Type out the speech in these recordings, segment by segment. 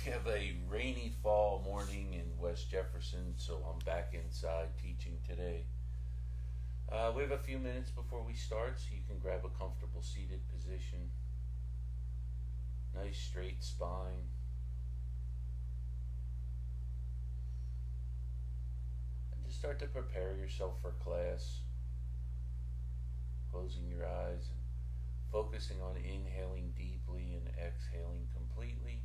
We have a rainy fall morning in West Jefferson, so I'm back inside teaching today. We have a few minutes before we start, so you can grab a comfortable seated position. Nice straight spine. And just start to prepare yourself for class. Closing your eyes and focusing on inhaling deeply and exhaling completely.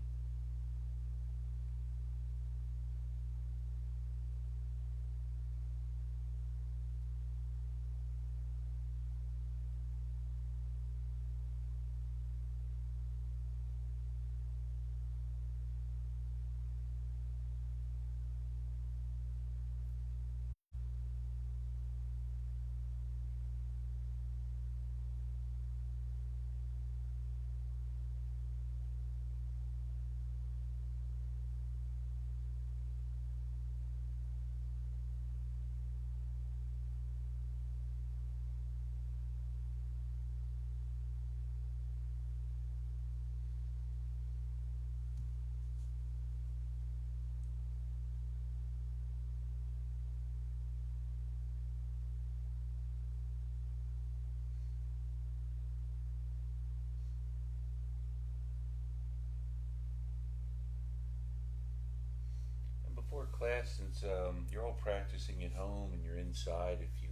And before class, since you're all practicing at home and you're inside, if you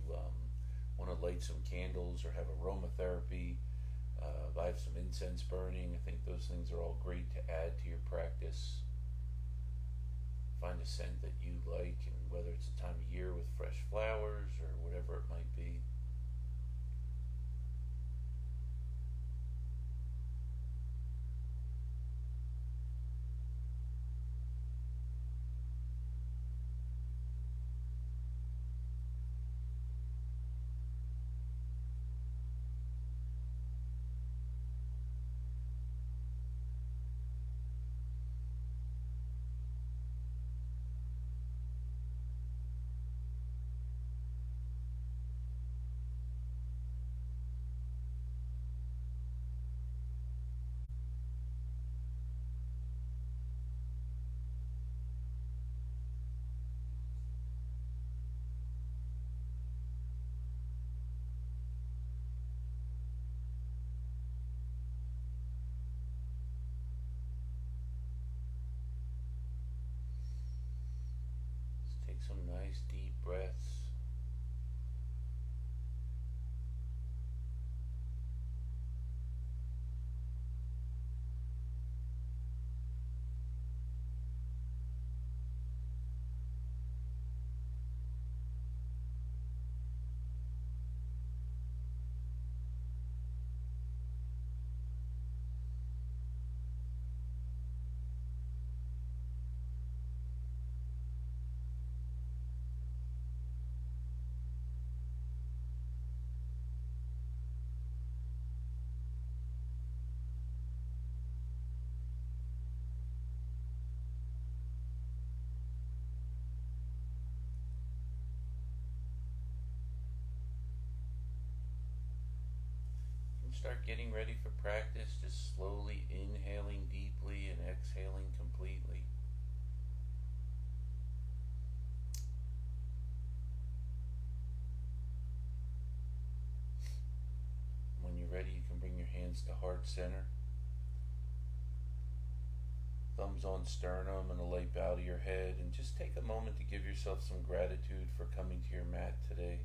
want to light some candles or have aromatherapy, I have some incense burning. I think those things are all great to add to your practice. Find a scent that you like, and whether it's a time of year with fresh flowers or whatever it might be. Just take some nice deep breaths. And start getting ready for practice, just slowly inhaling deeply and exhaling completely. When you're ready, you can bring your hands to heart center. Thumbs on sternum and a light bow to your head, and just take a moment to give yourself some gratitude for coming to your mat today.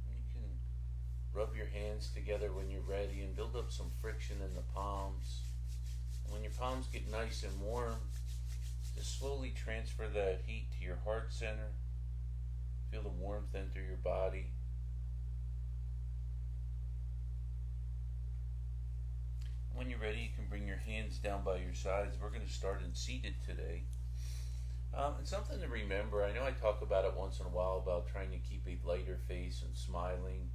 You can rub your hands together when you're ready and build up some friction in the palms. And when your palms get nice and warm, just slowly transfer that heat to your heart center. Feel the warmth enter your body. When you're ready, you can bring your hands down by your sides. We're going to start in seated today. It's something to remember. I know I talk about it once in a while about trying to keep a lighter face and smiling.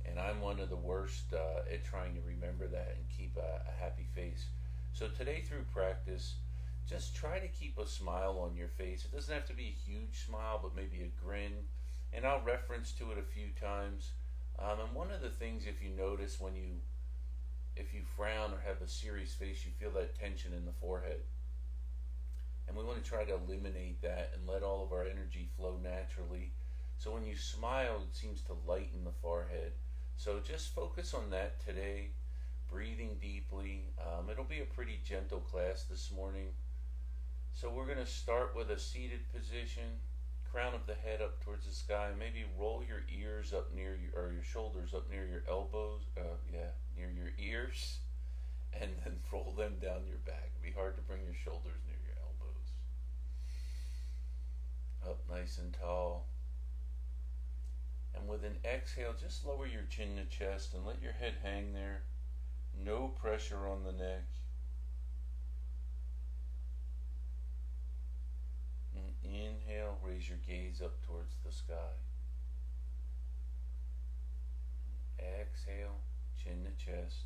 And I'm one of the worst at trying to remember that and keep a happy face. So today, through practice, just try to keep a smile on your face. It doesn't have to be a huge smile, but maybe a grin. And I'll reference to it a few times. And one of the things, if you notice, if you frown or have a serious face, you feel that tension in the forehead. And we want to try to eliminate that and let all of our energy flow naturally. So when you smile, it seems to lighten the forehead. So just focus on that today, breathing deeply. It'll be a pretty gentle class this morning. So we're going to start with a seated position, crown of the head up towards the sky. Maybe roll your ears up near you, or your shoulders up near your elbows. Near your ears, and then roll them down your back. It'd be hard to bring your shoulders near your elbows. Up nice and tall. And with an exhale, just lower your chin to chest and let your head hang there. No pressure on the neck. And inhale, raise your gaze up towards the sky. And exhale, chin to chest.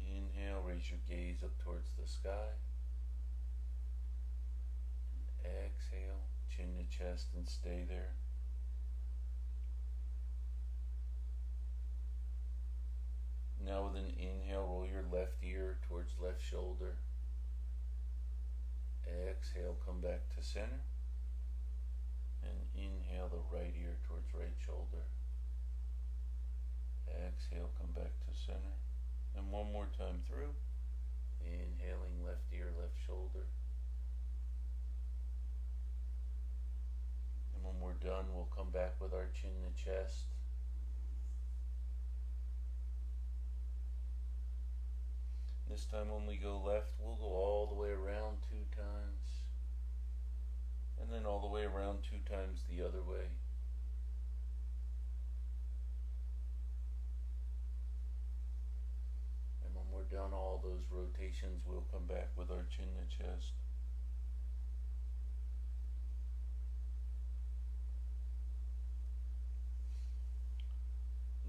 Inhale, raise your gaze up towards the sky. Exhale, chin to chest, and stay there. Now with an inhale, roll your left ear towards left shoulder. Exhale, come back to center. And inhale the right ear towards right shoulder. Exhale, come back to center. And one more time through. Inhaling left ear, left shoulder. And when we're done, we'll come back with our chin to chest. This time when we go left, we'll go all the way around 2 times. And then all the way around 2 times the other way. And when we're done all those rotations, we'll come back with our chin to chest.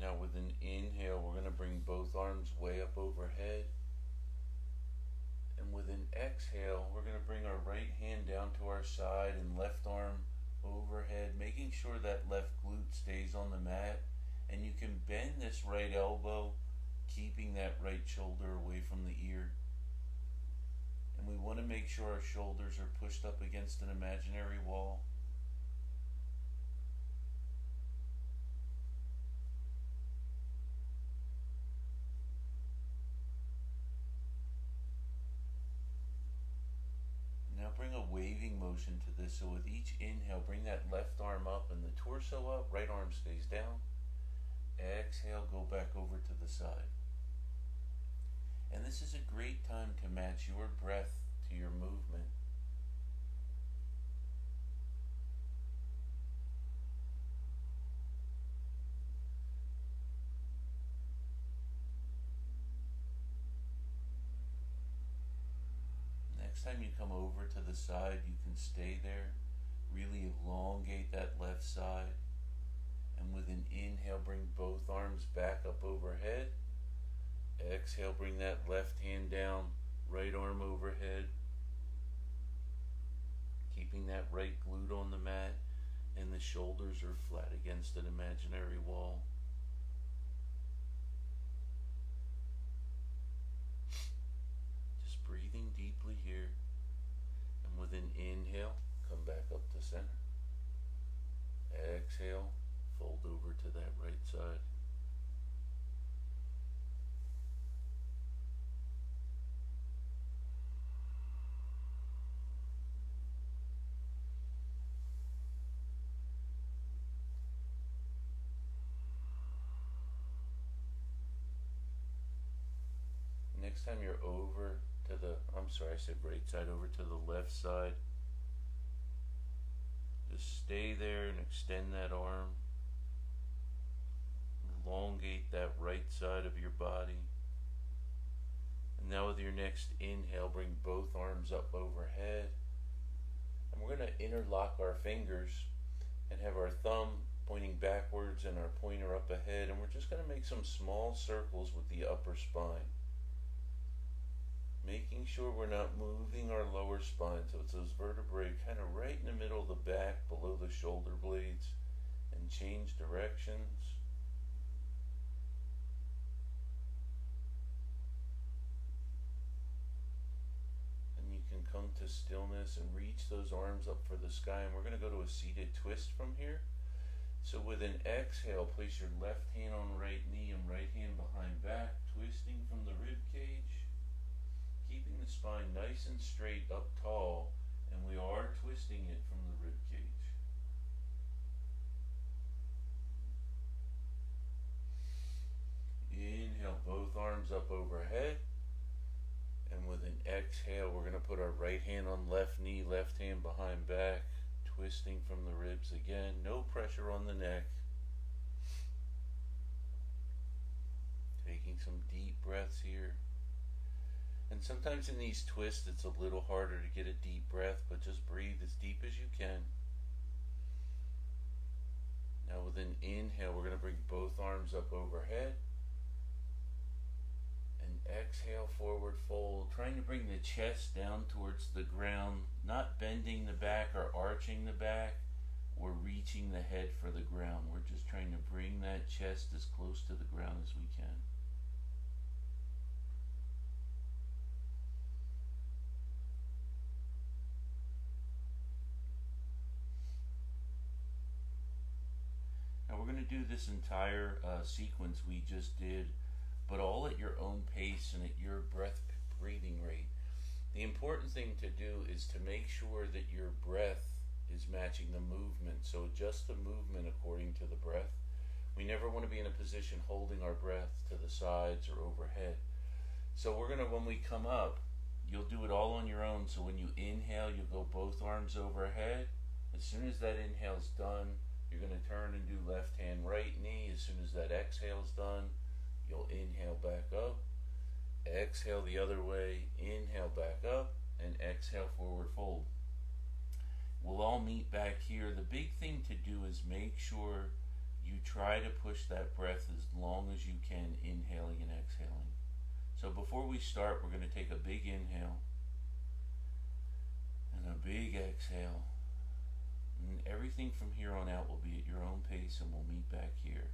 Now with an inhale, we're going to bring both arms way up overhead. And with an exhale, we're going to bring our right hand down to our side and left arm overhead, making sure that left glute stays on the mat. And you can bend this right elbow, keeping that right shoulder away from the ear. And we want to make sure our shoulders are pushed up against an imaginary wall. Bring a waving motion to this. So with each inhale, bring that left arm up and the torso up, right arm stays down. Exhale, go back over to the side. And this is a great time to match your breath to your movement. Next time you come over to the side, you can stay there. Really elongate that left side. And with an inhale, bring both arms back up overhead. Exhale, bring that left hand down, right arm overhead. Keeping that right glute on the mat, and the shoulders are flat against an imaginary wall. Breathing deeply here, and with an inhale, come back up to center. Exhale, fold over to that right side. Next time you're over to the, I said right side, over to the left side. Just stay there and extend that arm. Elongate that right side of your body. And now with your next inhale, bring both arms up overhead. And we're going to interlock our fingers and have our thumb pointing backwards and our pointer up ahead, and we're just going to make some small circles with the upper spine, making sure we're not moving our lower spine, so it's those vertebrae kind of right in the middle of the back below the shoulder blades, and change directions. And you can come to stillness and reach those arms up for the sky, and we're going to go to a seated twist from here. So with an exhale, place your left hand on right knee and right hand behind back, twisting from the rib cage, keeping the spine nice and straight up tall, and we are twisting it from the rib cage. Inhale, both arms up overhead, and with an exhale, we're going to put our right hand on left knee, left hand behind back, twisting from the ribs again, no pressure on the neck. Taking some deep breaths here. And sometimes in these twists it's a little harder to get a deep breath, but just breathe as deep as you can. Now with an inhale, we're going to bring both arms up overhead. And exhale, forward fold, trying to bring the chest down towards the ground, not bending the back or arching the back or reaching the head for the ground. We're just trying to bring that chest as close to the ground as we can. Now we're going to do this entire sequence we just did, but all at your own pace and at your breathing rate. The important thing to do is to make sure that your breath is matching the movement. So adjust the movement according to the breath. We never want to be in a position holding our breath to the sides or overhead. So we're going to, when we come up, you'll do it all on your own. So when you inhale, you'll go both arms overhead. As soon as that inhale's done, you're going to turn and do left hand, right knee. As soon as that exhale's done, you'll inhale back up, exhale the other way, inhale back up, and exhale forward fold. We'll all meet back here. The big thing to do is make sure you try to push that breath as long as you can, inhaling and exhaling. So before we start, we're going to take a big inhale and a big exhale. And everything from here on out will be at your own pace, and we'll meet back here.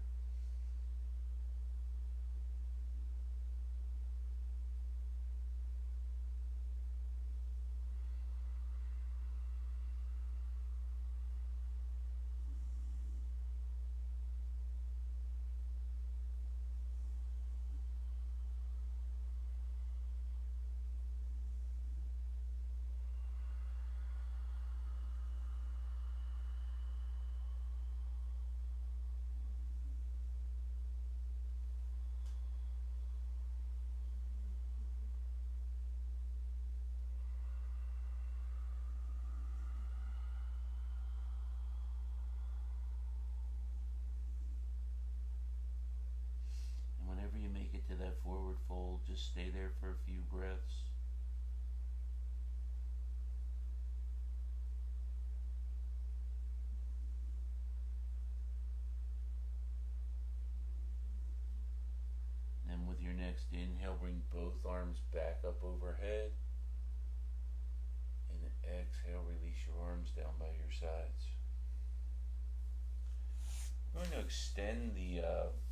To that forward fold, just stay there for a few breaths. And with your next inhale, bring both arms back up overhead. And exhale, release your arms down by your sides. I'm going to extend the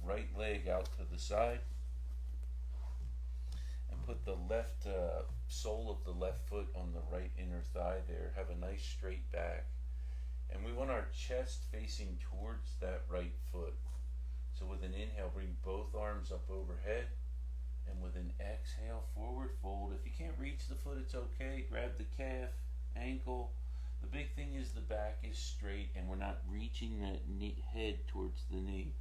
right leg out to the side. Put the left sole of the left foot on the right inner thigh there. Have a nice straight back. And we want our chest facing towards that right foot. So with an inhale, bring both arms up overhead. And with an exhale, forward fold. If you can't reach the foot, it's okay. Grab the calf, ankle. The big thing is the back is straight and we're not reaching that head towards the knee.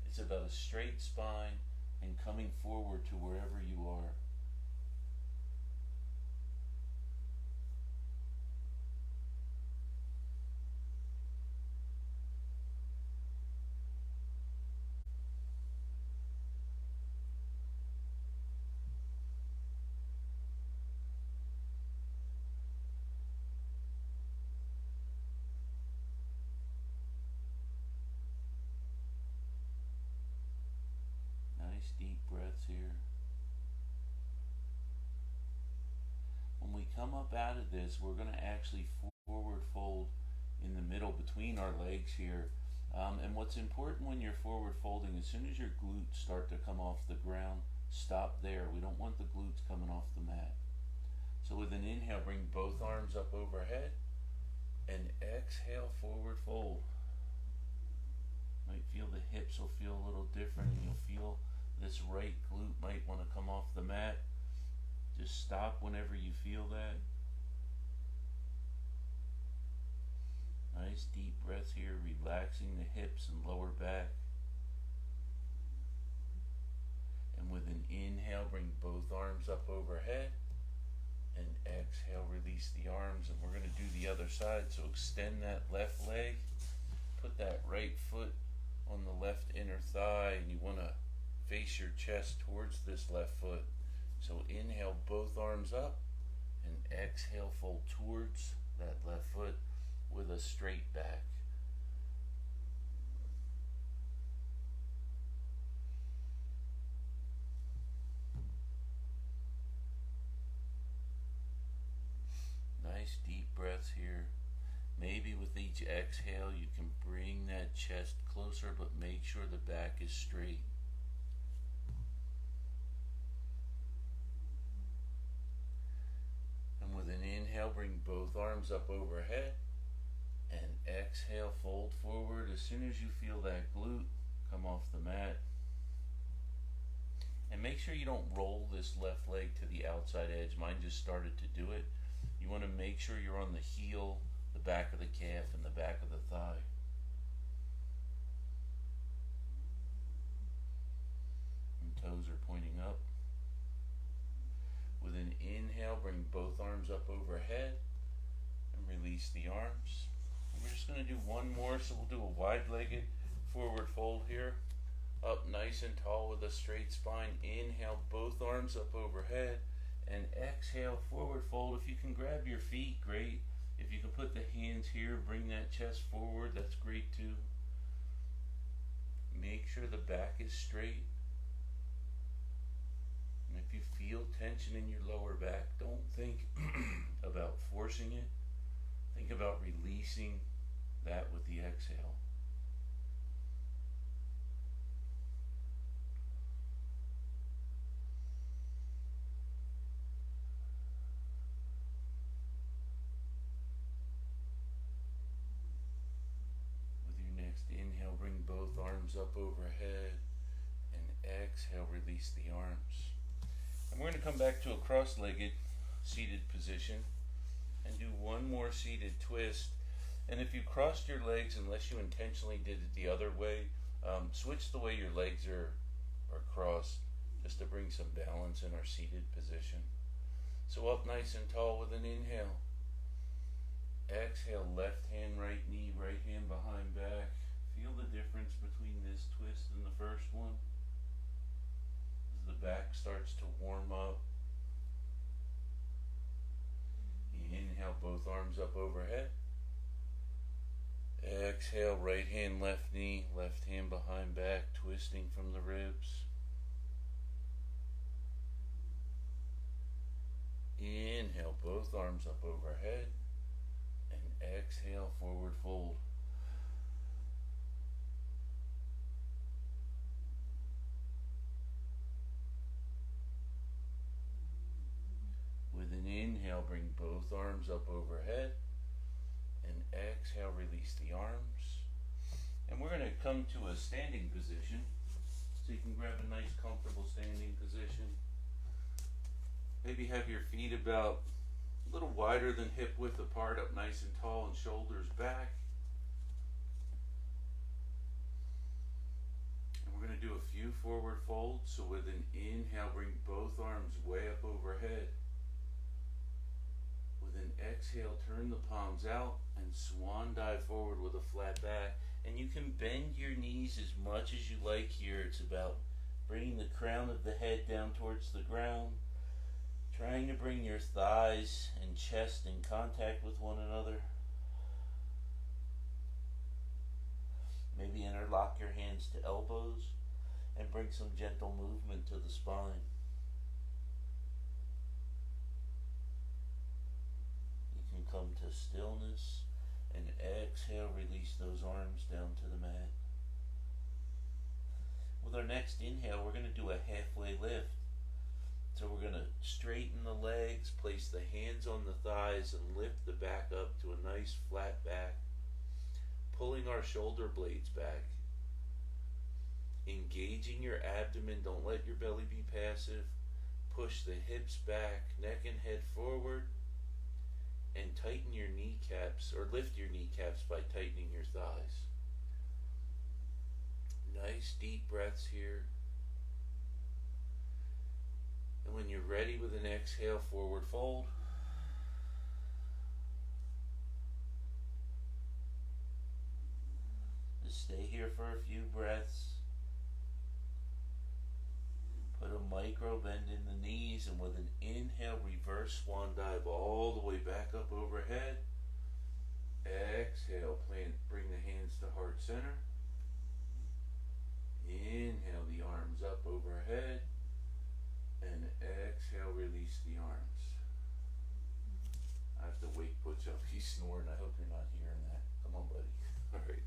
It's about a straight spine and coming forward to wherever you are. Nice deep breaths here. When we come up out of this, we're going to actually forward fold in the middle between our legs here. And what's important when you're forward folding, as soon as your glutes start to come off the ground, stop there. We don't want the glutes coming off the mat. So with an inhale, bring both arms up overhead, and exhale, forward fold. Might feel the hips will feel a little different, and you'll feel this right glute might want to come off the mat. Just stop whenever you feel that. Nice deep breaths here, relaxing the hips and lower back. And with an inhale, bring both arms up overhead. And exhale, release the arms. And we're going to do the other side. So extend that left leg. Put that right foot on the left inner thigh. And you want to face your chest towards this left foot. So inhale, both arms up. And exhale, fold towards that left foot with a straight back. Nice deep breaths here. Maybe with each exhale you can bring that chest closer, but make sure the back is straight. And with an inhale, bring both arms up overhead. And exhale, fold forward. As soon as you feel that glute come off the mat. And make sure you don't roll this left leg to the outside edge. Mine just started to do it. You want to make sure you're on the heel, the back of the calf, and the back of the thigh. And toes are pointing up. With an inhale, bring both arms up overhead and release the arms. And we're just going to do one more, so we'll do a wide-legged forward fold here. Up nice and tall with a straight spine. Inhale, both arms up overhead. And exhale, forward fold. If you can grab your feet, great. If you can put the hands here, bring that chest forward, that's great too. Make sure the back is straight. And if you feel tension in your lower back, don't think about forcing it. Think about releasing that with the exhale. Inhale, bring both arms up overhead, and exhale, release the arms. And we're going to come back to a cross-legged seated position and do one more seated twist. And if you crossed your legs, unless you intentionally did it the other way, switch the way your legs are crossed, just to bring some balance in our seated position. So up nice and tall with an inhale. Exhale, left hand, right knee, right hand behind back. Feel the difference between this twist and the first one as the back starts to warm up. Inhale, both arms up overhead. Exhale, right hand, left knee, left hand behind back, twisting from the ribs. Inhale, both arms up overhead. And exhale, forward fold. With an inhale, bring both arms up overhead. And exhale, release the arms. And we're going to come to a standing position. So you can grab a nice comfortable standing position. Maybe have your feet about a little wider than hip width apart, up nice and tall, and shoulders back. And we're going to do a few forward folds. So with an inhale, bring both arms way up overhead. With an exhale, turn the palms out and swan dive forward with a flat back. And you can bend your knees as much as you like here. It's about bringing the crown of the head down towards the ground. Trying to bring your thighs and chest in contact with one another. Maybe interlock your hands to elbows. and bring some gentle movement to the spine. You can come to stillness and exhale, release those arms down to the mat. With our next inhale, we're going to do a halfway lift. So we're going to straighten the legs, place the hands on the thighs, and lift the back up to a nice flat back, pulling our shoulder blades back, engaging your abdomen. Don't let your belly be passive. Push the hips back, neck and head forward, and tighten your kneecaps, or lift your kneecaps by tightening your thighs. Nice deep breaths here. And when you're ready with an exhale, forward fold. Just stay here for a few breaths. Put a micro bend in the knees, and with an inhale, reverse swan dive all the way back up overhead. Exhale, bring the hands to heart center. Inhale the arms up overhead, and exhale, release the arms. I have to wake Butch up. He's snoring. I hope you're not hearing that. Come on, buddy.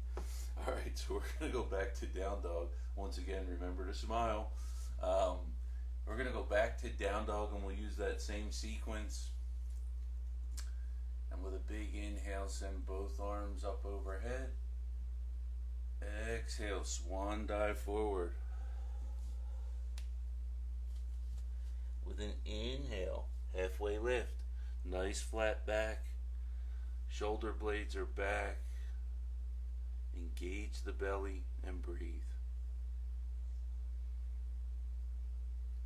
All right, so we're going to go back to down dog. Once again, remember to smile. We're going to go back to down dog, and we'll use that same sequence. And with a big inhale, send both arms up overhead. Exhale, swan dive forward. With an inhale, halfway lift. Nice flat back. Shoulder blades are back. Engage the belly and breathe.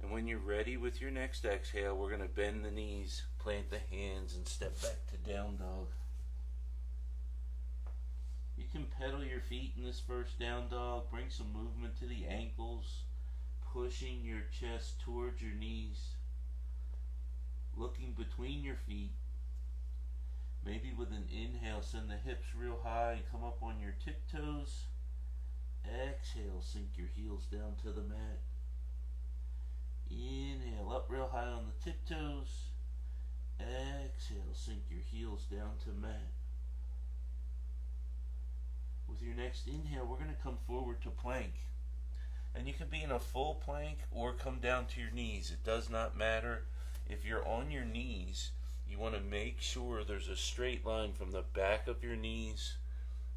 And when you're ready with your next exhale, we're going to bend the knees, plant the hands, and step back to down dog. You can pedal your feet in this first down dog. Bring some movement to the ankles, pushing your chest towards your knees, looking between your feet. Maybe with an inhale, send the hips real high and come up on your tiptoes. Exhale, sink your heels down to the mat. Inhale, up real high on the tiptoes. Exhale, sink your heels down to mat. With your next inhale, we're going to come forward to plank. And you can be in a full plank or come down to your knees. It does not matter. If you're on your knees, you want to make sure there's a straight line from the back of your knees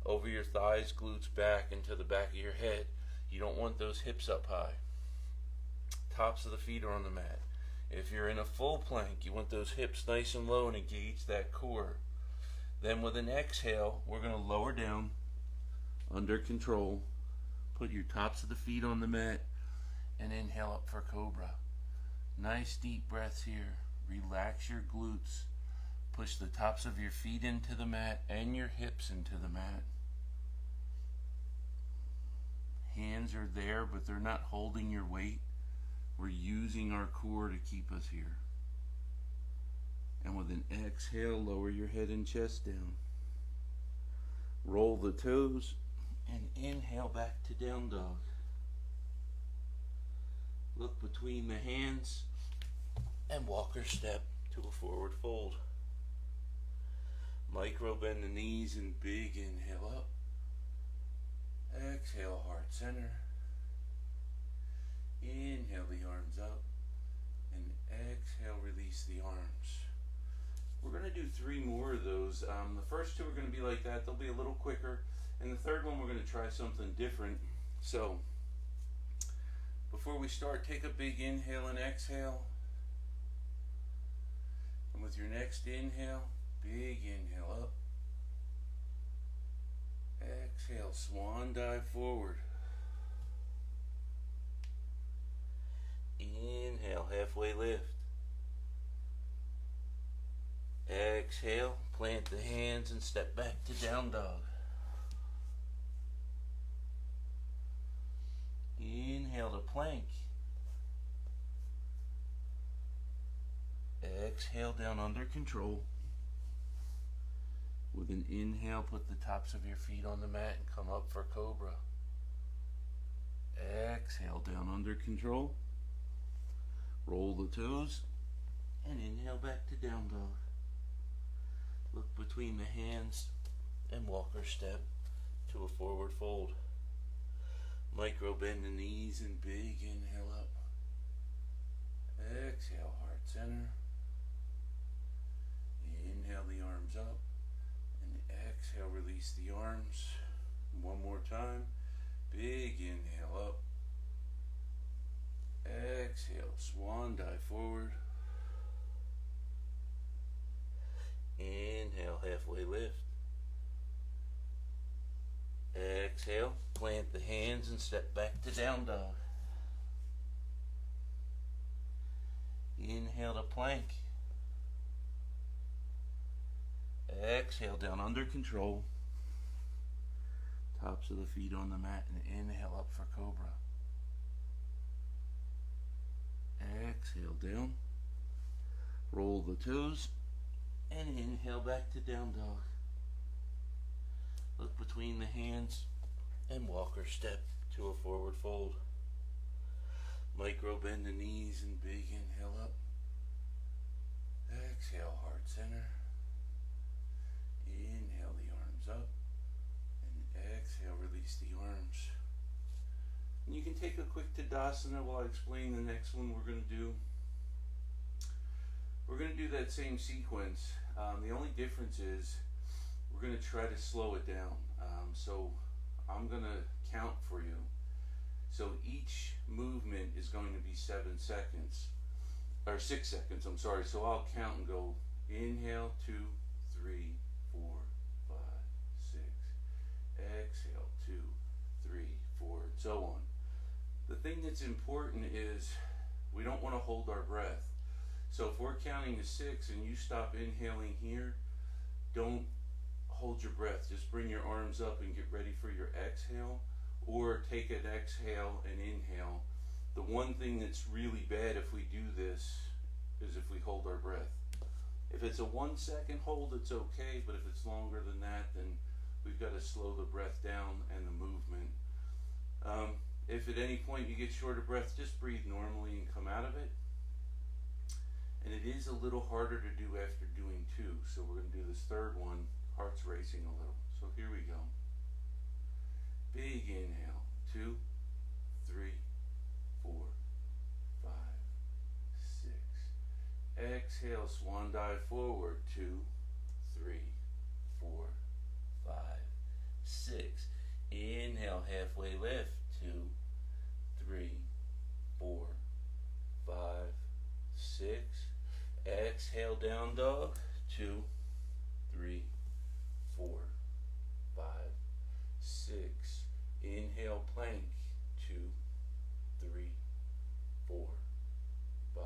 over your thighs, glutes, back into the back of your head. You don't want those hips up high. Tops of the feet are on the mat. If you're in a full plank, you want those hips nice and low and engage that core. Then with an exhale, we're going to lower down under control. Put your tops of the feet on the mat and inhale up for cobra. Nice deep breaths here. Relax your glutes. Push the tops of your feet into the mat and your hips into the mat. Hands are there, but they're not holding your weight. We're using our core to keep us here. And with an exhale, lower your head and chest down. Roll the toes and inhale back to down dog. Look between the hands and walk or step to a forward fold. Micro bend the knees and big inhale up. Exhale, heart center. Inhale the arms up and exhale, release the arms. We're going to do 3 more of those. The first 2 are going to be like that. They'll be a little quicker. And the third one, we're going to try something different. So, before we start, take a big inhale and exhale. And with your next inhale, big inhale up. Exhale, swan dive forward. Inhale, halfway lift. Exhale, plant the hands and step back to down dog. Inhale to plank. Exhale down under control. With an inhale, put the tops of your feet on the mat and come up for cobra. Exhale down under control. Roll the toes and inhale back to down dog. Look between the hands and walker step to a forward fold. Micro bend the knees and big inhale up. Exhale, heart center. Inhale the arms up and exhale, release the arms. One more time. Big inhale up. Exhale, swan dive forward. Inhale, halfway lift. Exhale, plant the hands and step back to down dog. Inhale to plank. Exhale down under control. Tops of the feet on the mat and inhale up for cobra. Exhale down. Roll the toes and inhale back to down dog. Look between the hands and walker step to a forward fold. Micro bend the knees and big inhale up. Exhale, heart center. Inhale the arms up and exhale, release the arms. And you can take a quick Tadasana while I explain the next one we're going to do. We're going to do that same sequence. The only difference is we're going to try to slow it down. So I'm going to count for you. So each movement is going to be 7 seconds, or 6 seconds, I'm sorry. So I'll count and go inhale, 2, 3, 4, 5, 6. Exhale, 2, 3, 4, and so on. The thing that's important is we don't want to hold our breath. So if we're counting to 6 and you stop inhaling here, don't hold your breath. Just bring your arms up and get ready for your exhale, or take an exhale and inhale. The one thing that's really bad if we do this is if we hold our breath. If it's a 1 second hold, it's okay, but if it's longer than that, then we've got to slow the breath down and the movement. If at any point you get short of breath, just breathe normally and come out of it. And it is a little harder to do after doing 2, so we're going to do this third one. Heart's racing a little. So here we go. Big inhale. 2, 3, 4, 5, 6. Exhale, swan dive forward. 2, 3, 4, 5, 6. Inhale, halfway lift. 2, 3, 4, 5, 6. Exhale, down dog. 2, 3, 4, 5, 6. Inhale, plank. 2, 3, 4, 5,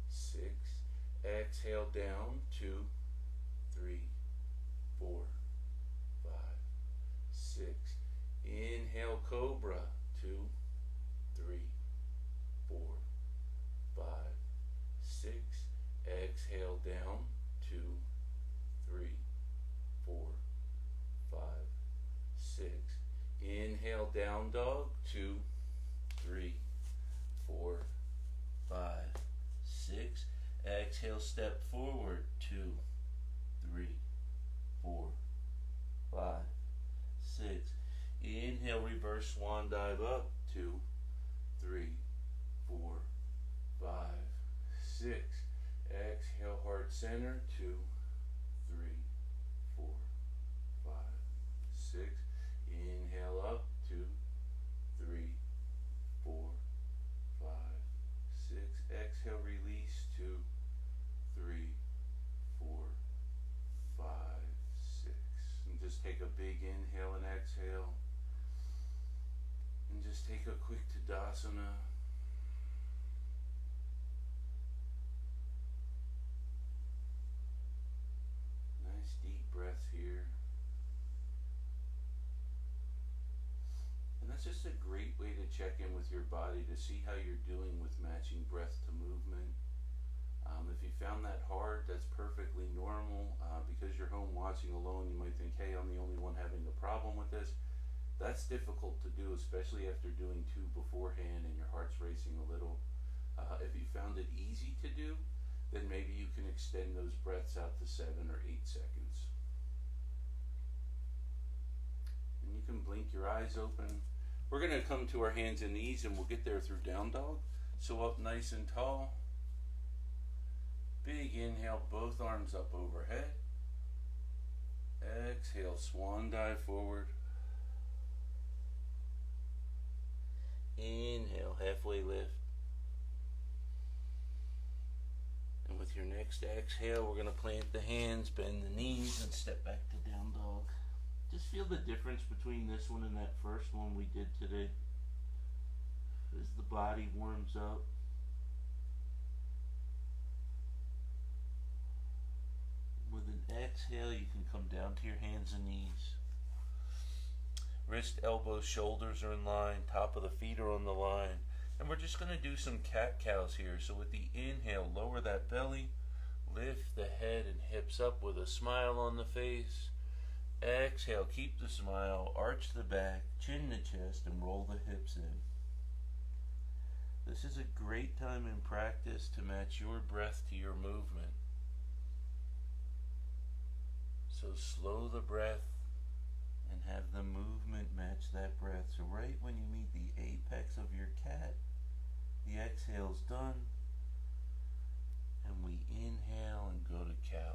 6. Exhale, down. 2, 3, 4, 5, 6. Inhale, cobra. 2, 3, 4, 5, 6. Exhale, down. 2, 3, 4, 5, 6. Inhale, down dog. 2, 3, 4, 5, 6. Exhale, step forward. 2, 3, 4, 5, 6. Inhale, reverse swan dive up. 2, 3, 4, 5, 6. Exhale, heart center. 2, 3, 4, 5, 6. Inhale up. 2, 3, 4, 5, 6. Exhale, release. 2, 3, 4, 5, 6. And just take a big inhale and exhale. And just take a quick Tadasana. Nice deep breath here. And that's just a great way to check in with your body to see how you're doing with matching breath to movement. If you found that hard, that's perfectly normal. Because you're home watching alone, you might think, hey, I'm the only one having a problem with this. That's difficult to do, especially after doing two beforehand and your heart's racing a little. If you found it easy to do, then maybe you can extend those breaths out to 7 or 8 seconds. And you can blink your eyes open. We're going to come to our hands and knees, and we'll get there through down dog. So up nice and tall. Big inhale, both arms up overhead. Exhale, swan dive forward. Inhale, halfway lift. And with your next exhale, we're going to plant the hands, bend the knees, and step back to down dog. Just feel the difference between this one and that first one we did today. As the body warms up. With an exhale, you can come down to your hands and knees. Wrist, elbows, shoulders are in line. Top of the feet are on the line. And we're just going to do some cat-cows here. So with the inhale, lower that belly. Lift the head and hips up with a smile on the face. Exhale, keep the smile. Arch the back, chin the chest, and roll the hips in. This is a great time in practice to match your breath to your movement. So slow the breath and have the movement match that breath. So right when you meet the apex of your cat, the exhale's done, and we inhale and go to cow.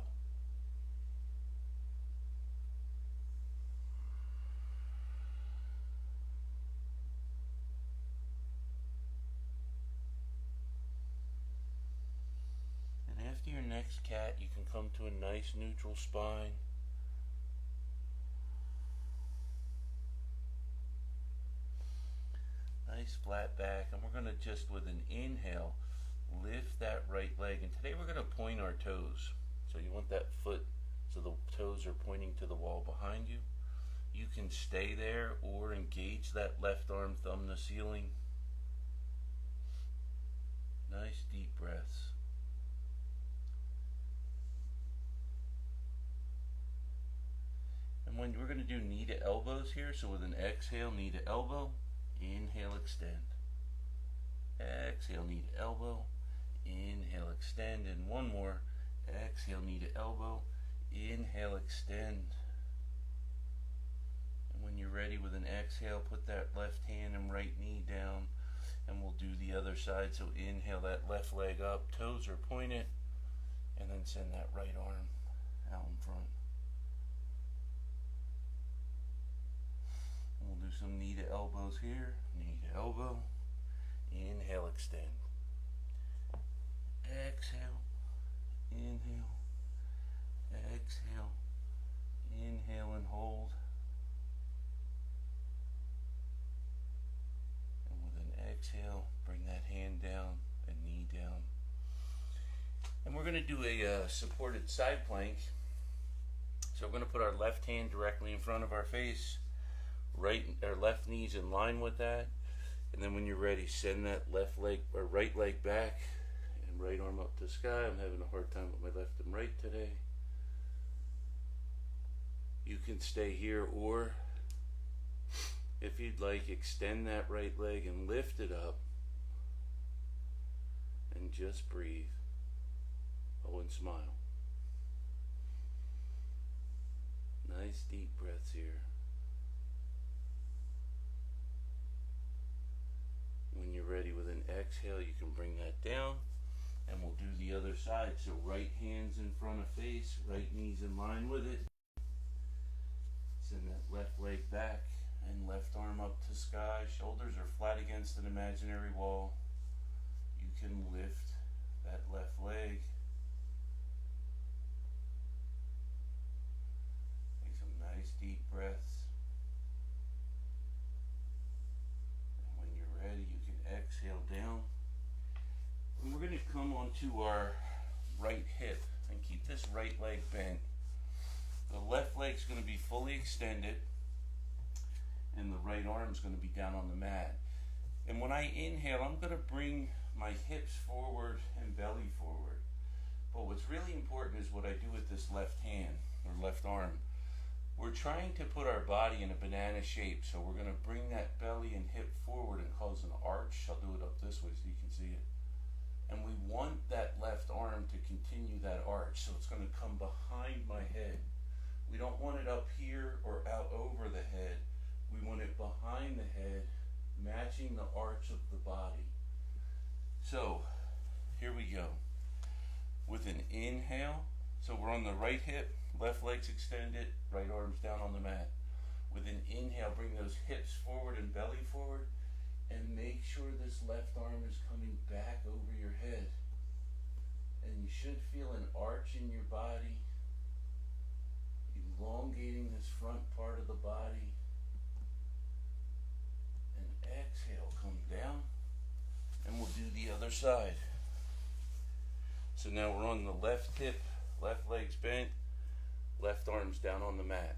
And after your next cat, you can come to a nice neutral spine. Nice flat back, and we're going to just with an inhale lift that right leg, and today we're going to point our toes. So you want that foot so the toes are pointing to the wall behind you. You can stay there or engage that left arm, thumb the ceiling. Nice deep breaths. And when we're going to do knee to elbows here, so with an exhale, knee to elbow. Inhale, extend. Exhale, knee to elbow. Inhale, extend. And one more. Exhale, knee to elbow. Inhale, extend. And when you're ready with an exhale, put that left hand and right knee down. And we'll do the other side. So inhale that left leg up. Toes are pointed. And then send that right arm out in front. We'll do some knee to elbows here. Knee to elbow. Inhale, extend. Exhale. Inhale. Exhale. Inhale and hold. And with an exhale, bring that hand down and knee down. And we're going to do a supported side plank. So we're going to put our left hand directly in front of our face. Our left knee's in line with that, and then when you're ready, send that left leg or right leg back and right arm up to the sky. I'm having a hard time with my left and right today. You can stay here, or if you'd like, extend that right leg and lift it up and just breathe. Oh, and smile. Nice deep breaths here. When you're ready with an exhale, you can bring that down, and we'll do the other side. So right hand's in front of face, right knee's in line with it. Send that left leg back and left arm up to sky. Shoulders are flat against an imaginary wall. You can lift that left leg. Take some nice deep breaths. Ready, you can exhale down. And we're going to come onto our right hip and keep this right leg bent. The left leg's going to be fully extended and the right arm's going to be down on the mat. And when I inhale, I'm going to bring my hips forward and belly forward. But what's really important is what I do with this left hand or left arm. We're trying to put our body in a banana shape, so we're going to bring that belly and hip forward and cause an arch. I'll do it up this way so you can see it. And we want that left arm to continue that arch, so it's going to come behind my head. We don't want it up here or out over the head. We want it behind the head, matching the arch of the body. So, here we go. With an inhale, so we're on the right hip, left leg's extended, right arm's down on the mat. With an inhale, bring those hips forward and belly forward, and make sure this left arm is coming back over your head. And you should feel an arch in your body, elongating this front part of the body. And exhale, come down, and we'll do the other side. So now we're on the left hip, left leg's bent, left arm's down on the mat.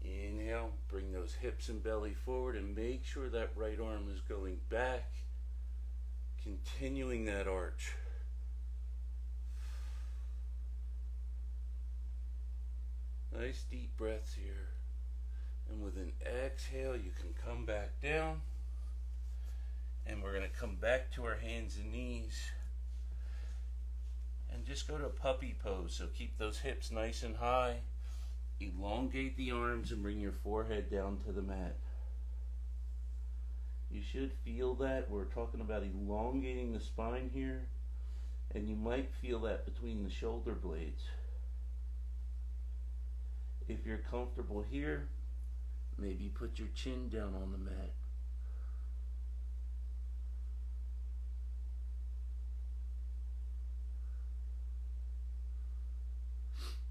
Inhale, bring those hips and belly forward and make sure that right arm is going back, continuing that arch. Nice deep breaths here. And with an exhale, you can come back down. And we're going to come back to our hands and knees. And just go to puppy pose. So keep those hips nice and high. Elongate the arms and bring your forehead down to the mat. You should feel that. We're talking about elongating the spine here. And you might feel that between the shoulder blades. If you're comfortable here, maybe put your chin down on the mat.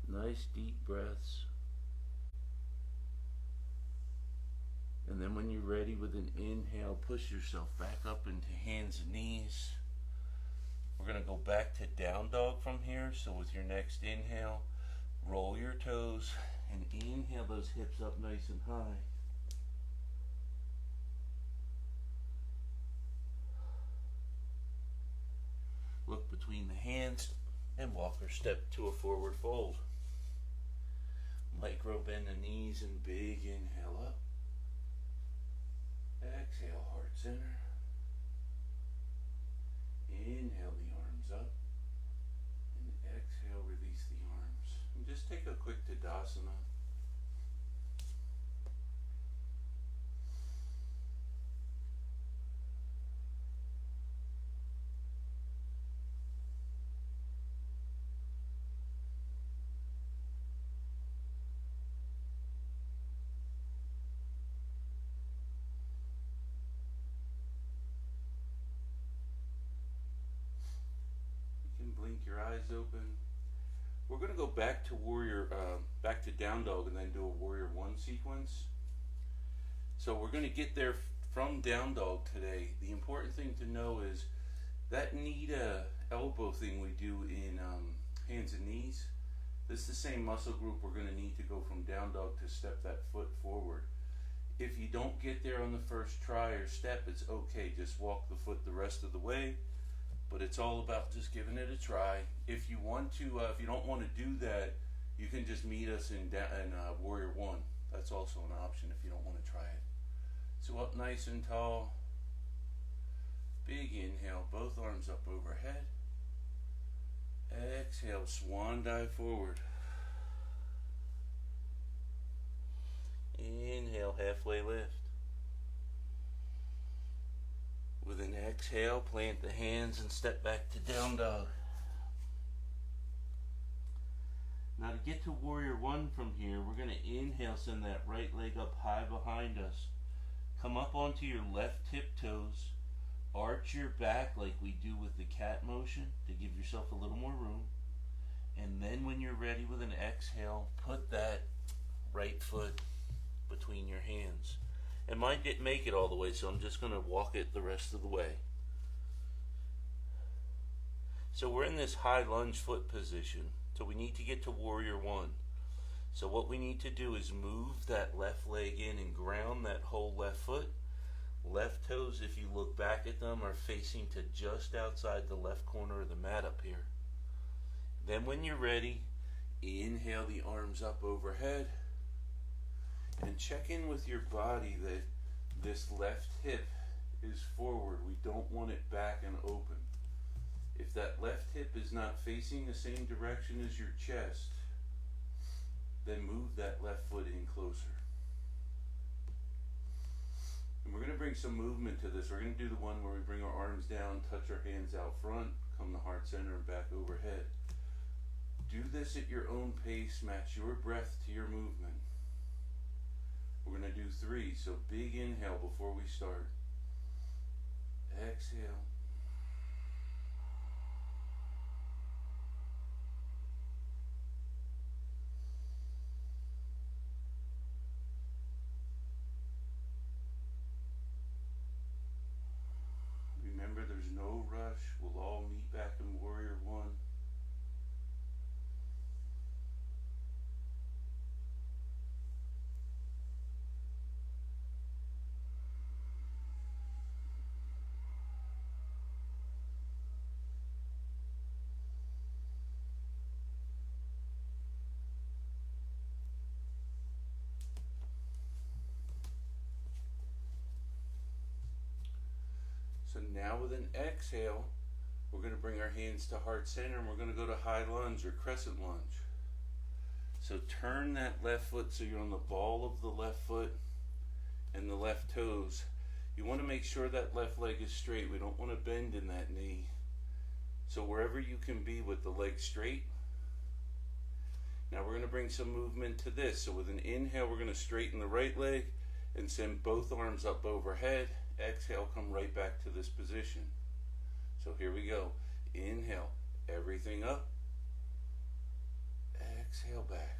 Nice deep breaths. And then when you're ready with an inhale, push yourself back up into hands and knees. We're going to go back to down dog from here. So with your next inhale, roll your toes and inhale those hips up nice and high. Look between the hands and walk or step to a forward fold. Micro bend the knees and big inhale up. Exhale, heart center. Inhale the arms up. And exhale, release the arms. And just take a quick Tadasana. Blink your eyes open. We're going to go back to back to down dog and then do a warrior one sequence. So we're going to get there from down dog today. The important thing to know is that knee to elbow thing we do in hands and knees. This is the same muscle group we're going to need to go from down dog to step that foot forward. If you don't get there on the first try or step, it's okay. Just walk the foot the rest of the way. But it's all about just giving it a try. If you want to, if you don't want to do that, you can just meet us in Warrior One. That's also an option if you don't want to try it. So up nice and tall. Big inhale, both arms up overhead. Exhale, swan dive forward. Inhale, halfway lift. With an exhale, plant the hands and step back to down dog. Now to get to warrior one from here, we're going to inhale, send that right leg up high behind us. Come up onto your left tiptoes. Arch your back like we do with the cat motion to give yourself a little more room. And then when you're ready with an exhale, put that right foot between your hands. It might didn't make it all the way, so I'm just going to walk it the rest of the way. So we're in this high lunge foot position. So we need to get to warrior one. So what we need to do is move that left leg in and ground that whole left foot. Left toes, if you look back at them, are facing to just outside the left corner of the mat up here. Then when you're ready, Inhale the arms up overhead. And check in with your body that this left hip is forward. We don't want it back and open. If that left hip is not facing the same direction as your chest, then move that left foot in closer. And we're going to bring some movement to this. We're going to do the one where we bring our arms down, touch our hands out front, come to heart center and back overhead. Do this at your own pace, match your breath to your movement. We're going to do 3, so big inhale before we start. Exhale. Remember, there's no rush. We'll all meet back in Warrior One. So now with an exhale, we're going to bring our hands to heart center and we're going to go to high lunge or crescent lunge. So turn that left foot so you're on the ball of the left foot and the left toes. You want to make sure that left leg is straight. We don't want to bend in that knee. So wherever you can be with the leg straight. Now we're going to bring some movement to this. So with an inhale, we're going to straighten the right leg and send both arms up overhead. Exhale, come right back to this position. So here we go. Inhale, everything up. Exhale back.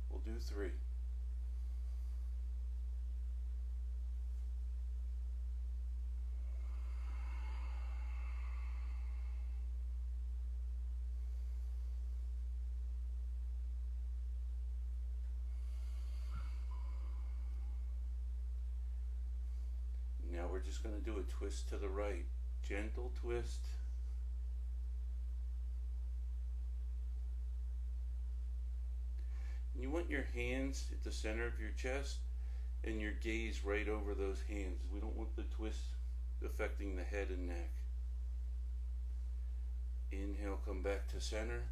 We'll do 3. Now we're just going to do a twist to the right. Gentle twist. And you want your hands at the center of your chest and your gaze right over those hands. We don't want the twist affecting the head and neck. Inhale, come back to center.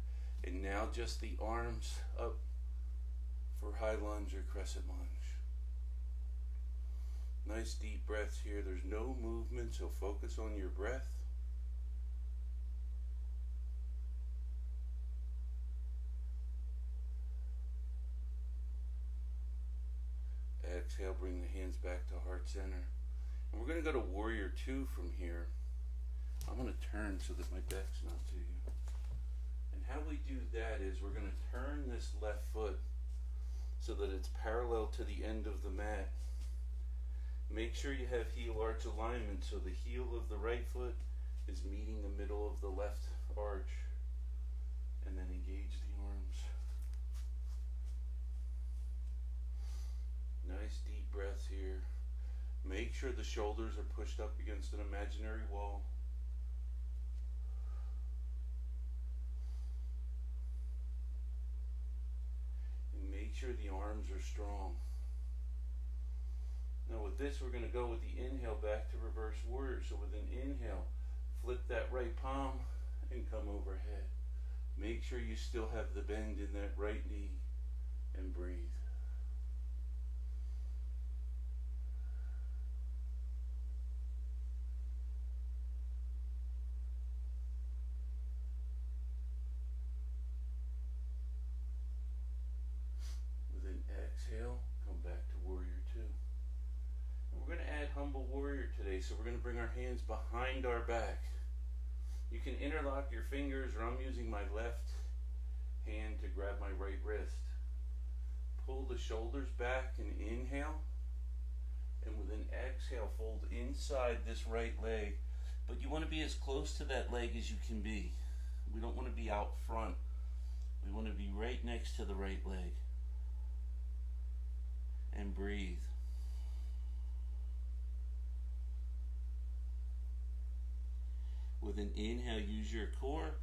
And now just the arms up for high lunge or crescent lunge. Nice deep breaths here. There's no movement, so focus on your breath. Exhale, bring the hands back to heart center. And we're going to go to Warrior Two from here. I'm going to turn so that my back's not to you. And how we do that is we're going to turn this left foot so that it's parallel to the end of the mat. Make sure you have heel arch alignment so the heel of the right foot is meeting the middle of the left arch. And then engage the arms. Nice deep breaths here. Make sure the shoulders are pushed up against an imaginary wall. And make sure the arms are strong. Now with this, we're going to go with the inhale back to reverse warrior. So with an inhale, flip that right palm and come overhead. Make sure you still have the bend in that right knee and breathe. With an exhale, come back to Warrior Two. We're going to add Humble Warrior today, so we're going to bring our hands behind our back. You can interlock your fingers, or I'm using my left hand to grab my right wrist. Pull the shoulders back and inhale, and with an exhale, fold inside this right leg. But you want to be as close to that leg as you can be. We don't want to be out front. We want to be right next to the right leg. And breathe. With an inhale, use your core,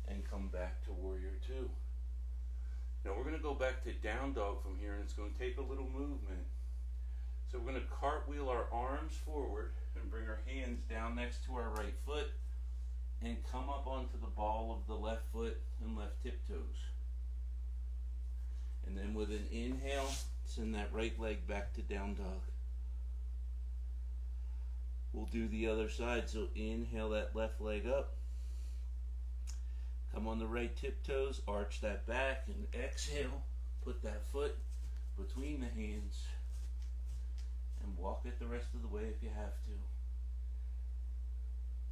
and come back to warrior two. Now we're going to go back to down dog from here, and it's going to take a little movement. So we're going to cartwheel our arms forward and bring our hands down next to our right foot and come up onto the ball of the left foot and left tiptoes. And then with an inhale, send that right leg back to down dog. We'll do the other side. So inhale that left leg up. Come on the right tiptoes, arch that back, and exhale. Put that foot between the hands and walk it the rest of the way if you have to.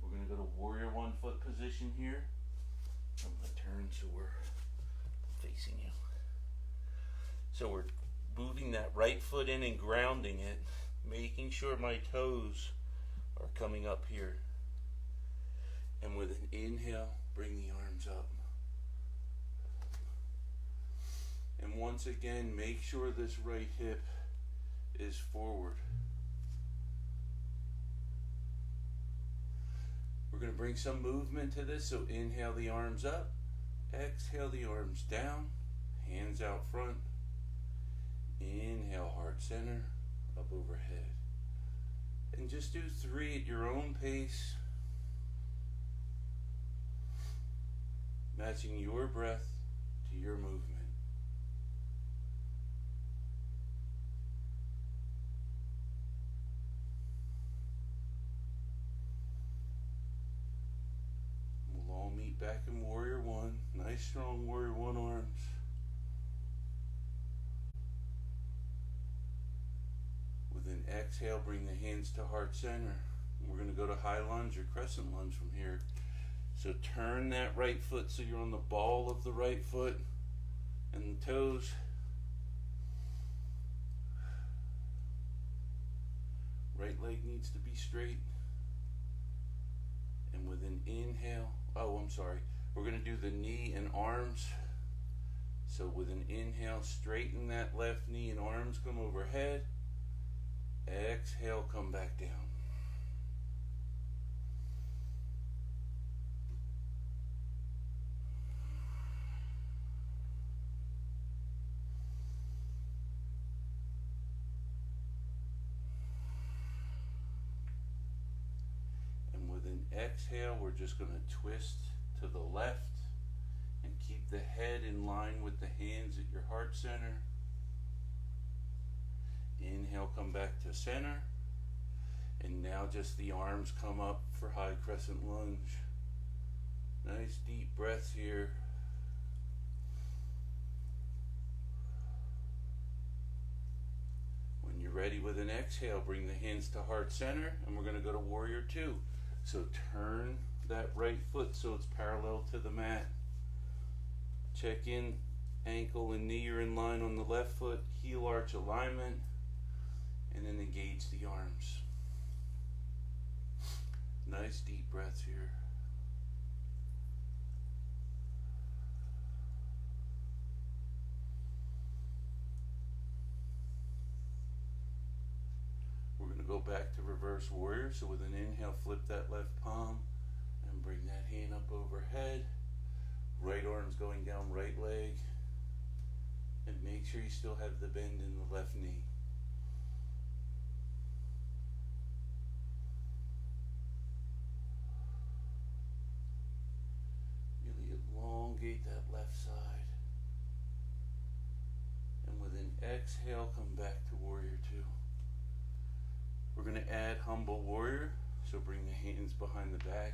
We're going to go to warrior 1 foot position here. I'm going to turn so we're facing you. So we're moving that right foot in and grounding it, making sure my toes are coming up here. And with an inhale, bring the arms up. And once again, make sure this right hip is forward. We're going to bring some movement to this, so inhale the arms up, exhale the arms down, hands out front. Inhale, heart center, up overhead. And just do 3 at your own pace, matching your breath to your movement. We'll all meet back in warrior 1. Nice strong warrior 1 arms. With an exhale, bring the hands to heart center. We're going to go to high lunge or crescent lunge from here. So turn that right foot so you're on the ball of the right foot and the toes. Right leg needs to be straight. And with an inhale, we're going to do the knee and arms. So with an inhale, straighten that left knee and arms come overhead. Exhale, come back down. And with an exhale, we're just going to twist to the left and keep the head in line with the hands at your heart center. Inhale, come back to center. And now just the arms come up for high crescent lunge. Nice deep breaths here. When you're ready with an exhale, bring the hands to heart center, and we're going to go to warrior 2. So turn that right foot so it's parallel to the mat. Check in, ankle and knee are in line on the left foot, heel arch alignment. And then engage the arms. Nice deep breaths here. We're going to go back to reverse warrior. So with an inhale, flip that left palm and bring that hand up overhead. Right arm's going down right leg. And make sure you still have the bend in the left knee. Elongate that left side. And with an exhale, come back to warrior 2. We're going to add humble warrior. So bring the hands behind the back.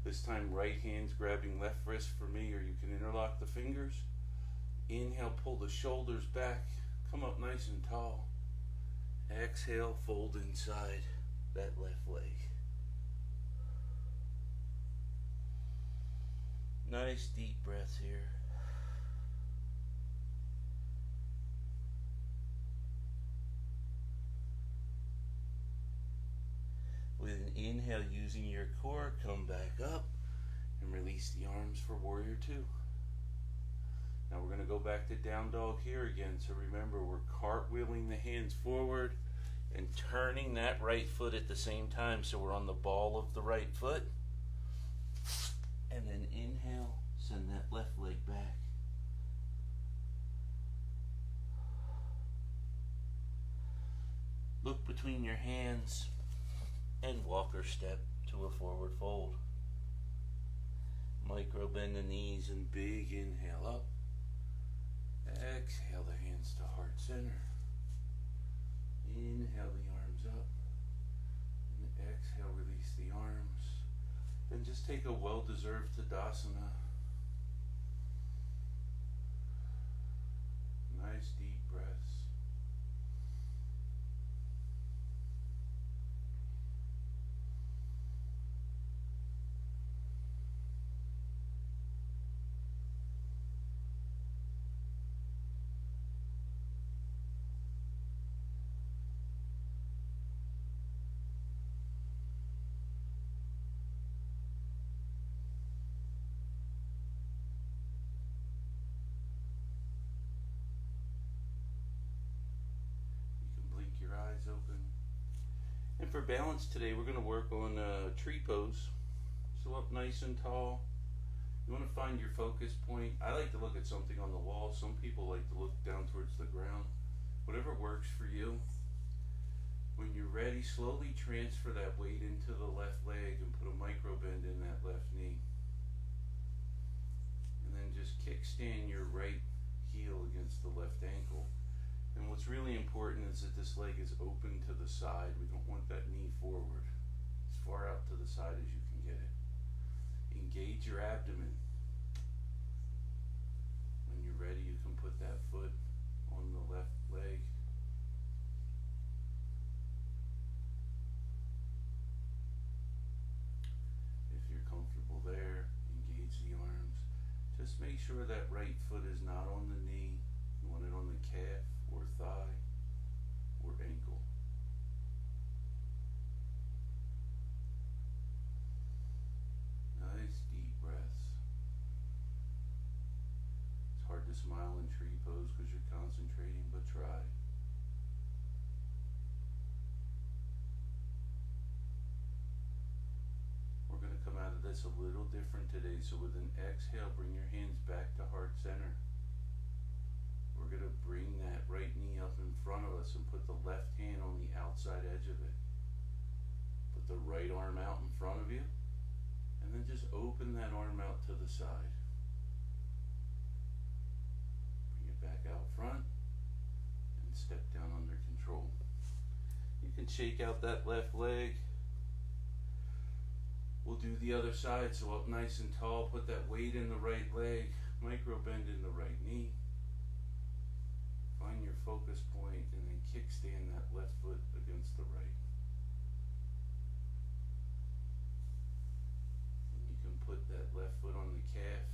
This time right hand's grabbing left wrist for me, or you can interlock the fingers. Inhale, pull the shoulders back. Come up nice and tall. Exhale, fold inside that left leg. Nice deep breaths here. With an inhale, using your core, come back up and release the arms for warrior 2. Now we're going to go back to down dog here again. So remember, we're cartwheeling the hands forward and turning that right foot at the same time. So we're on the ball of the right foot. And then inhale, send Look between your hands and walker step to a forward fold. Micro bend the knees and big inhale up. Exhale the hands to heart center. Inhale the arms up. And exhale, release the arms. Then just take a well-deserved Tadasana. Nice deep breaths. Your eyes open. And for balance today, we're going to work on tree pose. So up nice and tall. You want to find your focus point. I like to look at something on the wall. Some people like to look down towards the ground. Whatever works for you. When you're ready, slowly transfer that weight into the left leg and put a micro bend in that left knee. And then just kickstand your right heel against the left ankle. And what's really important is that this leg is open to the side. We don't want that knee forward. As far out to the side as you can get it. Engage your abdomen. When you're ready, you can put that foot on the left leg. If you're comfortable there, engage the arms. Just make sure that right foot is not on the knee. You want it on the calf or thigh or ankle. Nice deep breaths. It's hard to smile in tree pose because you're concentrating, but try. We're going to come out of this a little different today, so with an exhale, bring your hands back to heart center. We're going to bring that right knee up in front of us and put the left hand on the outside edge of it. Put the right arm out in front of you, and then just open that arm out to the side. Bring it back out front, and step down under control. You can shake out that left leg. We'll do the other side, so up nice and tall, put that weight in the right leg, micro bend in the right knee. Find your focus point and then kickstand that left foot against the right. And you can put that left foot on the calf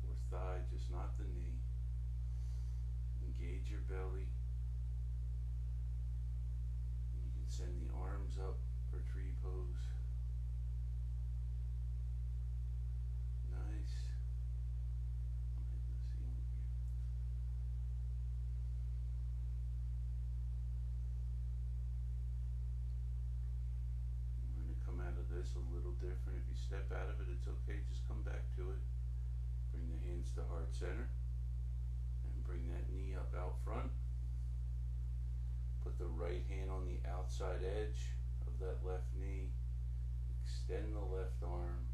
or thigh, just not the knee. Engage your belly. And you can send the arms up for tree pose. Nice. This a little different. If you step out of it, it's okay. Just come back to it. Bring the hands to heart center and bring that knee up out front. Put the right hand on the outside edge of that left knee. Extend the left arm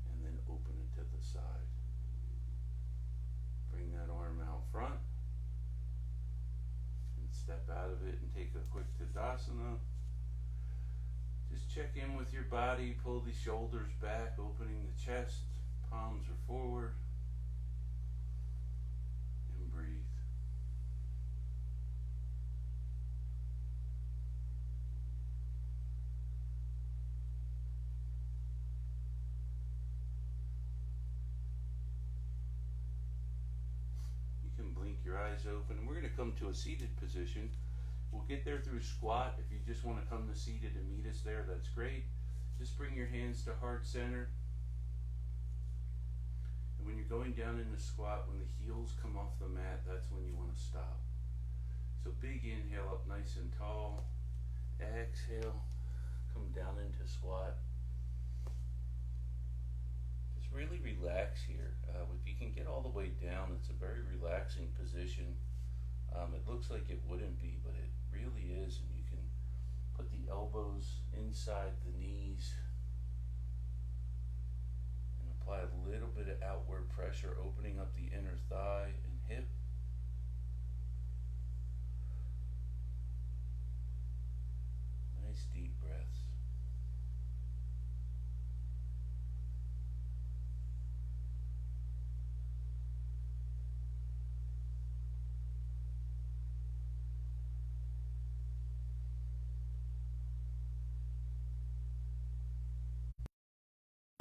and then open it to the side. Bring that arm out front and step out of it and take a quick Tadasana. Just check in with your body, pull the shoulders back, opening the chest, palms are forward, and breathe. You can blink your eyes open, and we're going to come to a seated position. We'll get there through squat. If you just want to come to seated and meet us there, that's great. Just bring your hands to heart center. And when you're going down in the squat, when the heels come off the mat, that's when you want to stop. So big inhale up nice and tall. Exhale, come down into squat. Just really relax here. If you can get all the way down, it's a very relaxing position. It looks like it wouldn't be, but it really is, and you can Put the elbows inside the knees and apply a little bit of outward pressure, opening up the inner thigh and hip. Nice deep breaths.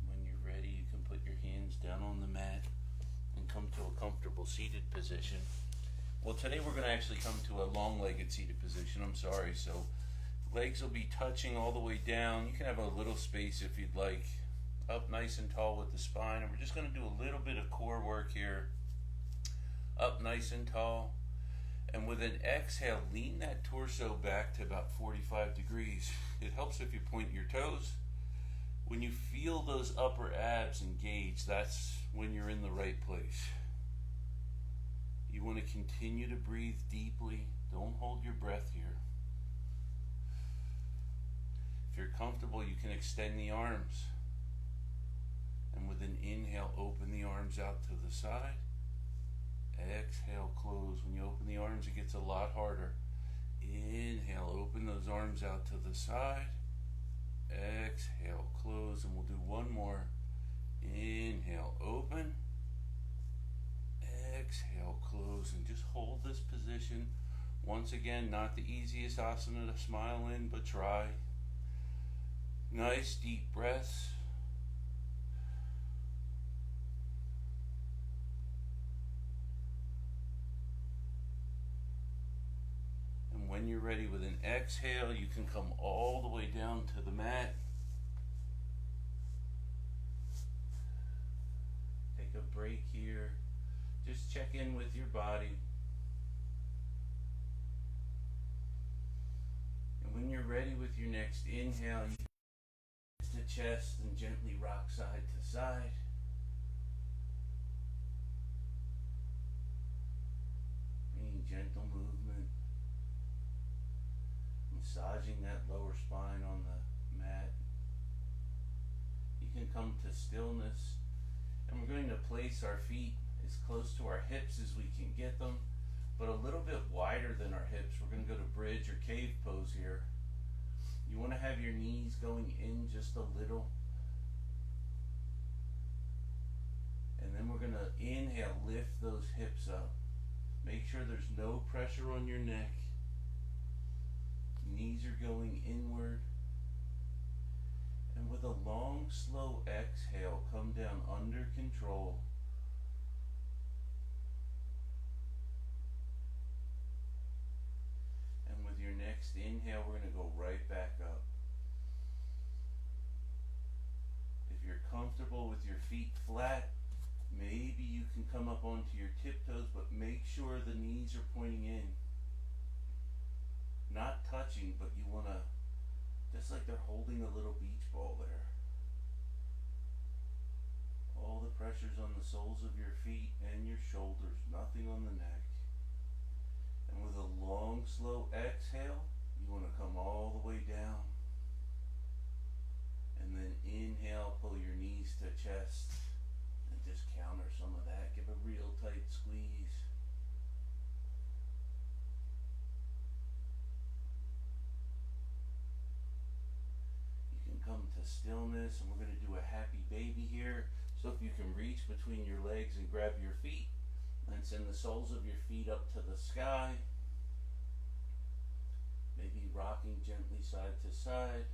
When you're ready, you can put your hands down on the mat and come to a comfortable seated position. Well, today we're going to actually come to a long-legged seated position. I'm sorry. So legs will be touching all the way down. You can have a little space if you'd like. Up nice and tall with the spine. And we're just going to do a little bit of core work here. Up nice and tall. And with an exhale, lean that torso back to about 45 degrees. It helps if you point your toes. When you feel those upper abs engage, that's when you're in the right place. You want to continue to breathe deeply. Don't hold your breath here. If you're comfortable, you can extend the arms. And with an inhale, open the arms out to the side. Exhale, close. When you open the arms, it gets a lot harder. Inhale, open those arms out to the side. Exhale, close, and we'll do one more. Inhale, open. Exhale, close, and just hold this position. Once again, not the easiest asana to smile in, but try. Nice deep breaths. And when you're ready with an exhale, you can come all the way down to the mat. Take a break here. Just check in with your body. And when you're ready with your next inhale, you lift the chest and gently rock side to side. Any gentle movement. Massaging that lower spine on the mat. You can come to stillness. And we're going to place our feet as close to our hips as we can get them, but a little bit wider than our hips. We're going to go to bridge or cave pose here. You want to have your knees going in just a little. And then we're going to inhale, lift those hips up. Make sure there's no pressure on your neck. Knees are going inward. And with a long, slow exhale, come down under control. And with your next inhale, we're going to go right back up. If you're comfortable with your feet flat, maybe you can come up onto your tiptoes, but make sure the knees are pointing in. Not touching, but you want to, just like they're holding a little beach ball there. All the pressure's on the soles of your feet and your shoulders, nothing on the neck. And with a long, slow exhale, you want to come all the way down. And then inhale, pull your knees to chest, and just counter some of that. Give a real tight squeeze. Come to stillness, and we're going to do a happy baby here. So if you can reach between your legs and grab your feet, and send the soles of your feet up to the sky. Maybe rocking gently side to side.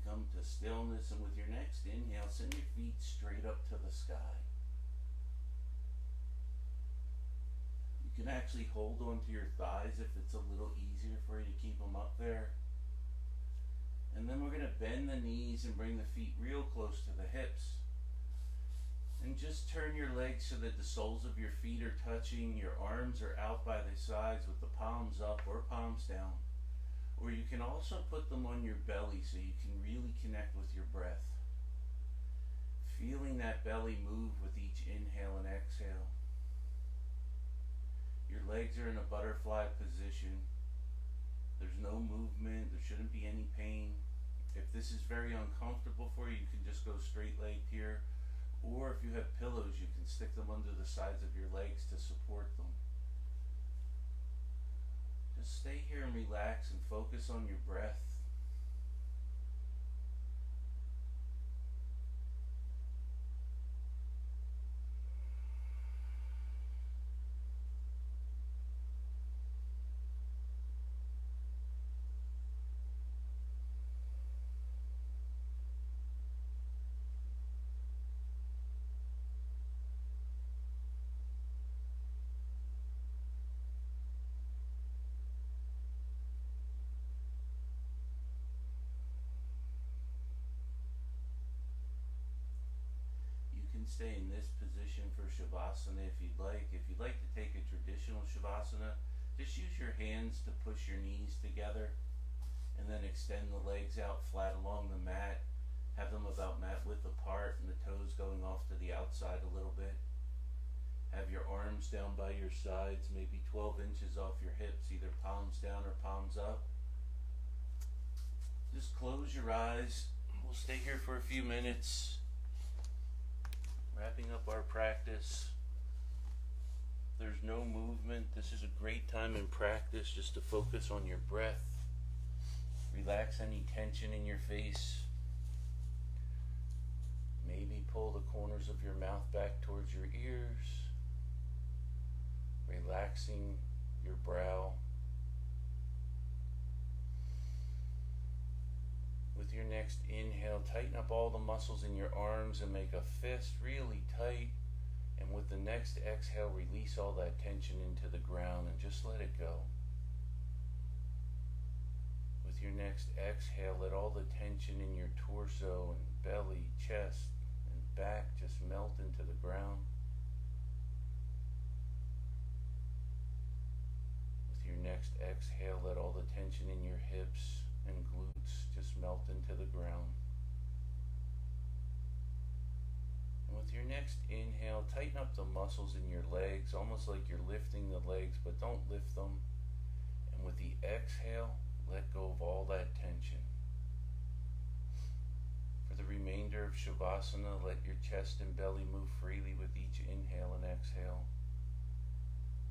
Come to stillness, and with your next inhale, send your feet straight up to the sky. You can actually hold onto your thighs if it's a little easier for you to keep them up there. And then we're going to bend the knees and bring the feet real close to the hips. And just turn your legs so that the soles of your feet are touching, your arms are out by the sides with the palms up or palms down. Or you can also put them on your belly so you can really connect with your breath. Feeling that belly move with each inhale and exhale. Your legs are in a butterfly position. There's no movement, there shouldn't be any pain. If this is very uncomfortable for you, you can just go straight legged here. Or if you have pillows, you can stick them under the sides of your legs to support them. Just stay here and relax and focus on your breath. You can stay in this position for Shavasana if you'd like. If you'd like to take a traditional Shavasana, just use your hands to push your knees together and then extend the legs out flat along the mat. Have them about mat width apart and the toes going off to the outside a little bit. Have your arms down by your sides, maybe 12 inches off your hips, either palms down or palms up. Just close your eyes. We'll stay here for a few minutes, wrapping up our practice. There's no movement. This is a great time in practice just to focus on your breath. Relax any tension in your face. Maybe pull the corners of your mouth back towards your ears. Relaxing your brow. With your next inhale, tighten up all the muscles in your arms and make a fist really tight. And with the next exhale, release all that tension into the ground and just let it go. With your next exhale, let all the tension in your torso and belly, chest, and back just melt into the ground. With your next exhale, let all the tension in your hips and glutes just melt into the ground. And with your next inhale, tighten up the muscles in your legs, almost like you're lifting the legs, but don't lift them. And with the exhale, let go of all that tension. For the remainder of Shavasana, let your chest and belly move freely with each inhale and exhale.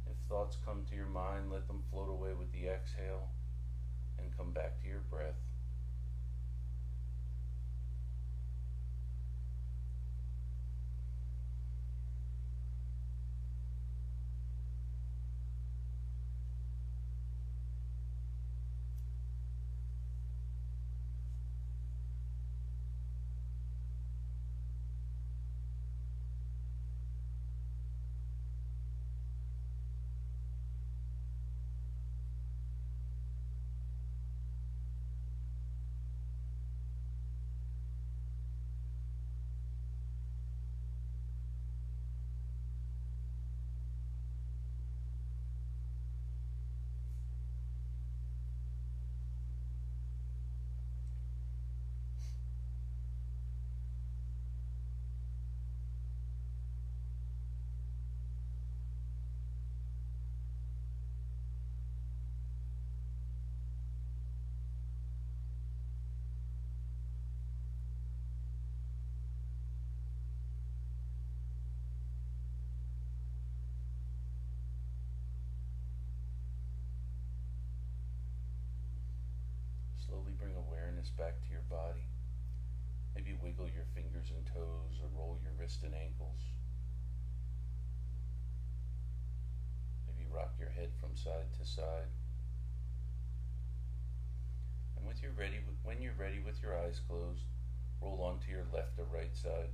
If thoughts come to your mind, let them float away with the exhale and come back to your breath. Slowly bring awareness back to your body. Maybe wiggle your fingers and toes or roll your wrists and ankles. Maybe rock your head from side to side. And when you're ready with your eyes closed, roll onto your left or right side.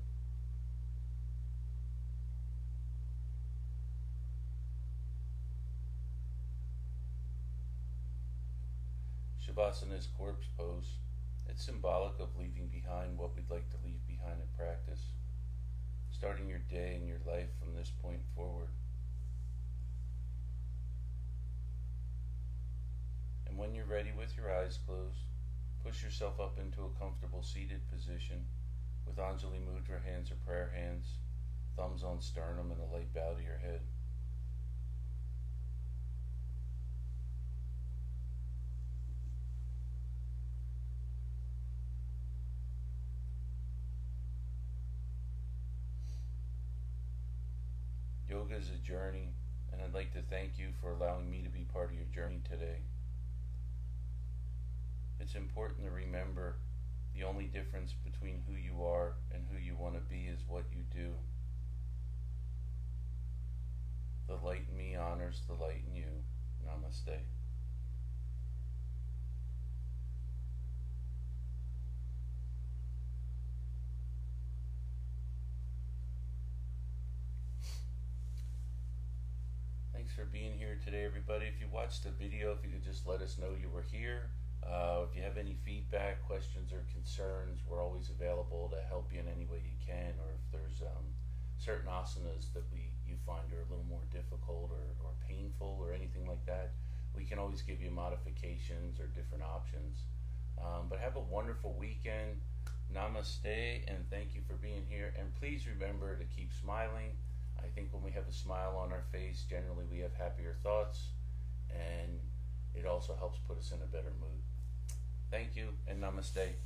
Shavasana is corpse pose. It's symbolic of leaving behind what we'd like to leave behind in practice. starting your day and your life from this point forward. And when you're ready with your eyes closed, push yourself up into a comfortable seated position with Anjali Mudra hands or prayer hands, thumbs on sternum and a light bow to your head. Yoga is a journey, and I'd like to thank you for allowing me to be part of your journey today. It's important to remember the only difference between who you are and who you want to be is what you do. The light in me honors the light in you. Namaste. Thanks for being here today, everybody. If you watched the video, if you could just let us know you were here. If you have any feedback, questions, or concerns, we're always available to help you in any way you can. Or if there's certain asanas that you find are a little more difficult or painful or anything like that, we can always give you modifications or different options. But have a wonderful weekend. Namaste, and thank you for being here. And please remember to keep smiling. I think when we have a smile on our face, generally we have happier thoughts, and it also helps put us in a better mood. Thank you, and namaste.